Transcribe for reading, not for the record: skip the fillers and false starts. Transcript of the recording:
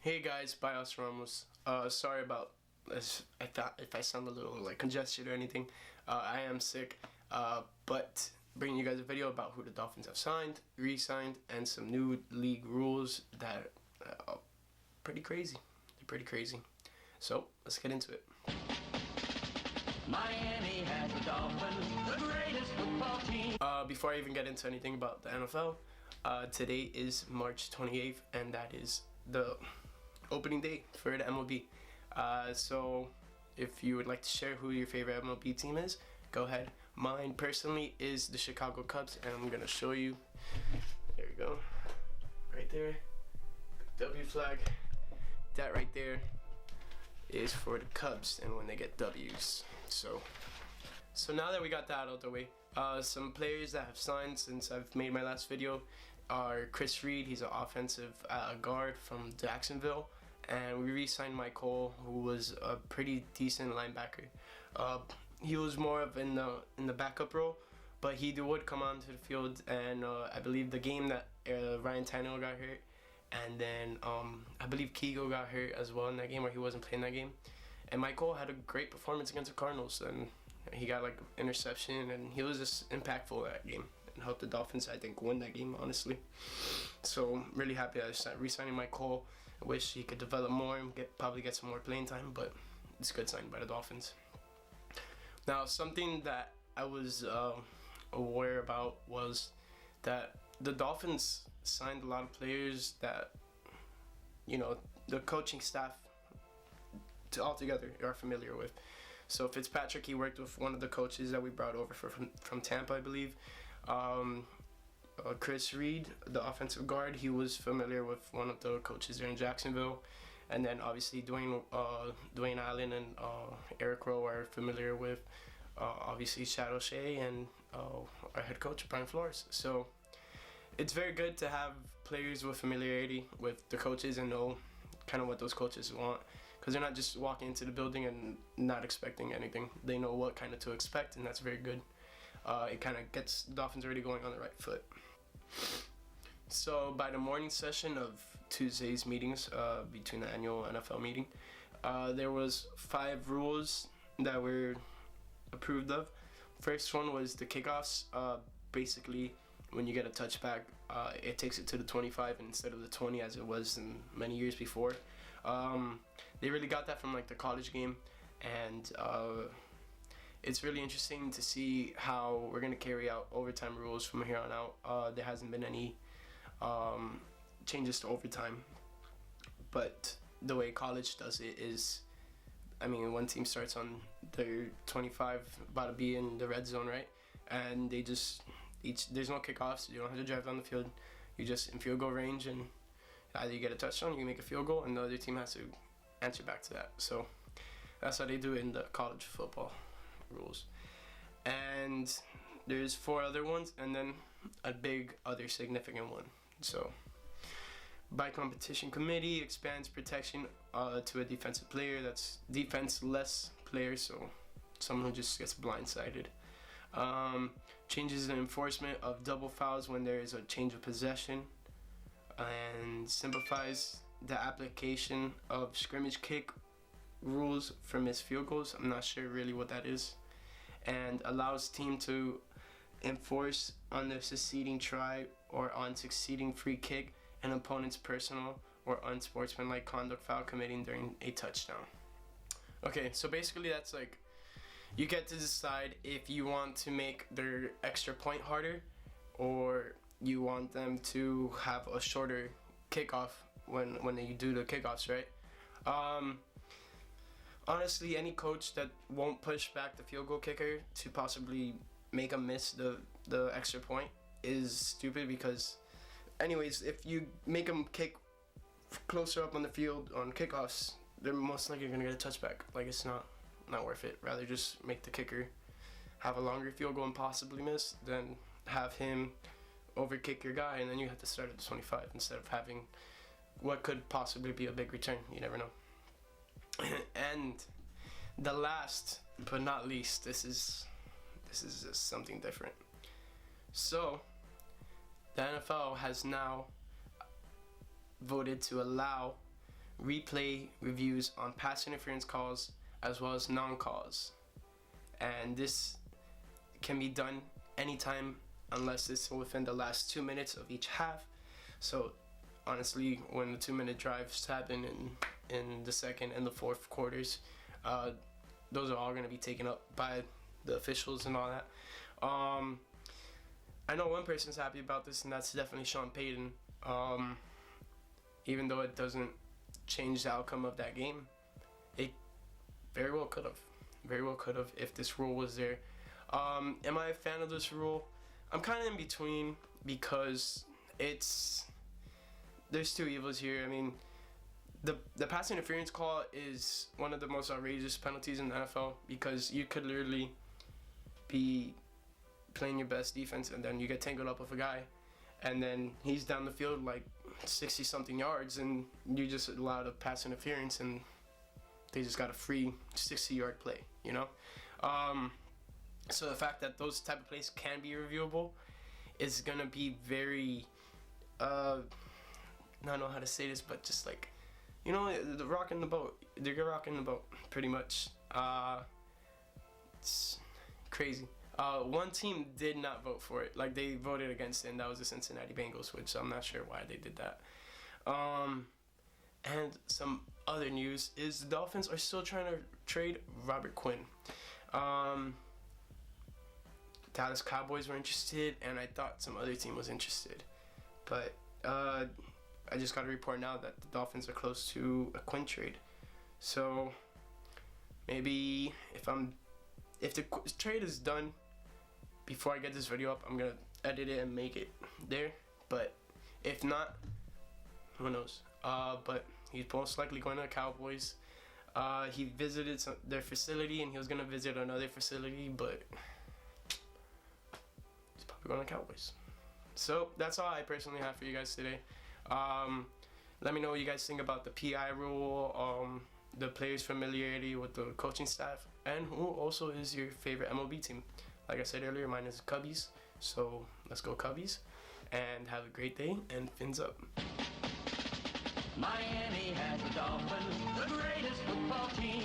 Hey guys, Bios Ramos. Sorry about this. I thought if I sound a little like congested or anything. I am sick. But bringing you guys a video about who the Dolphins have signed, re-signed, and some new league rules that are pretty crazy. They're pretty crazy. So let's get into it. Miami has the Dolphins, the greatest football team. Before I even get into anything about the NFL, today is March 28th, and that is the opening day for the MLB. So if you would like to share who your favorite MLB team is, go ahead. Mine personally is the Chicago Cubs, and I'm gonna show you. There we go, right there, W flag. That right there is for the Cubs, and when they get W's. So now that we got that out of the way, some players that have signed since I've made my last video are Chris Reed. He's an offensive guard from Jacksonville, and we re-signed Mike Cole, who was a pretty decent linebacker. He was more of in the backup role, but he would come onto the field, and I believe the game that Ryan Tannehill got hurt, and then I believe Kigo got hurt as well in that game, where he wasn't playing that game. And Mike Cole had a great performance against the Cardinals, and he got like interception, and he was just impactful in that game and helped the Dolphins, I think, win that game, honestly. So I'm really happy I re-signing Mike Cole. I wish he could develop more and probably get some more playing time, but it's a good sign by the Dolphins. Now, something that I was aware about was that the Dolphins signed a lot of players that, you know, the coaching staff altogether are familiar with. So Fitzpatrick, he worked with one of the coaches that we brought over from Tampa, I believe. Chris Reed, the offensive guard, he was familiar with one of the coaches there in Jacksonville. And then obviously Dwayne Allen and Eric Rowe are familiar with obviously Shadow Shea and our head coach Brian Flores. So it's very good to have players with familiarity with the coaches and know kind of what those coaches want, because they're not just walking into the building and not expecting anything. They know what kind of to expect, and that's very good. It kind of gets the Dolphins already going on the right foot. So by the morning session of Tuesday's meetings, between the annual NFL meeting, there was 5 rules that were approved of. First one was the kickoffs. Basically, when you get a touchback, it takes it to the 25 instead of the 20 as it was in many years before. They really got that from like the college game, and it's really interesting to see how we're going to carry out overtime rules from here on out. There hasn't been any changes to overtime, but the way college does it is, I mean, one team starts on their 25, about to be in the red zone, right? And they just there's no kickoffs. You don't have to drive down the field. You just in field goal range, and either you get a touchdown, you make a field goal, and the other team has to answer back to that. So that's how they do it in the college football rules. And there's 4 other ones, and then a big other significant one. So by competition committee expands protection to a defensive player. That's defenseless player, so someone who just gets blindsided. Changes the enforcement of double fouls when there is a change of possession, and simplifies the application of scrimmage kick rules for missed field goals. I'm not sure really what that is. And allows team to enforce on the succeeding try or on succeeding free kick an opponent's personal or unsportsmanlike conduct foul committing during a touchdown. Okay, so basically that's like, you get to decide if you want to make their extra point harder, or you want them to have a shorter kickoff when they do the kickoffs, right? Honestly, any coach that won't push back the field goal kicker to possibly make them miss the extra point is stupid, because anyways, if you make them kick closer up on the field on kickoffs, they're most likely going to get a touchback. Like, it's not worth it. Rather just make the kicker have a longer field goal and possibly miss than have him over kick your guy, and then you have to start at the 25 instead of having what could possibly be a big return. You never know. And the last but not least, this is just something different. So the NFL has now voted to allow replay reviews on pass interference calls as well as non-calls. And this can be done anytime unless it's within the last 2 minutes of each half. So honestly, when the 2-minute drives happen in the second and the fourth quarters, those are all going to be taken up by the officials and all that. I know one person's happy about this, and that's definitely Sean Payton. Even though it doesn't change the outcome of that game, it very well could have. Very well could have if this rule was there. Am I a fan of this rule? I'm kind of in between because there's two evils here. I mean, the pass interference call is one of the most outrageous penalties in the NFL because you could literally be playing your best defense and then you get tangled up with a guy and then he's down the field like 60 something yards and you just allowed a pass interference and they just got a free 60-yard play, you know? So the fact that those type of plays can be reviewable is gonna be very I don't know how to say this, but just like, you know, the rocking the boat. They're rocking the boat, pretty much. It's crazy. One team did not vote for it. Like, they voted against it, and that was the Cincinnati Bengals, which I'm not sure why they did that. And some other news is the Dolphins are still trying to trade Robert Quinn. Dallas Cowboys were interested, and I thought some other team was interested. But I just got a report now that the Dolphins are close to a Quinn trade. So maybe if the trade is done before I get this video up, I'm gonna edit it and make it there. But if not, who knows? But he's most likely going to the Cowboys. He visited their facility and he was gonna visit another facility, but he's probably going to Cowboys. So that's all I personally have for you guys today. Let me know what you guys think about the PI rule, the players' familiarity with the coaching staff, and who also is your favorite MLB team. Like I said earlier, mine is Cubbies, so let's go Cubbies, and have a great day, and fins up. Miami has the Dolphins, the greatest football team.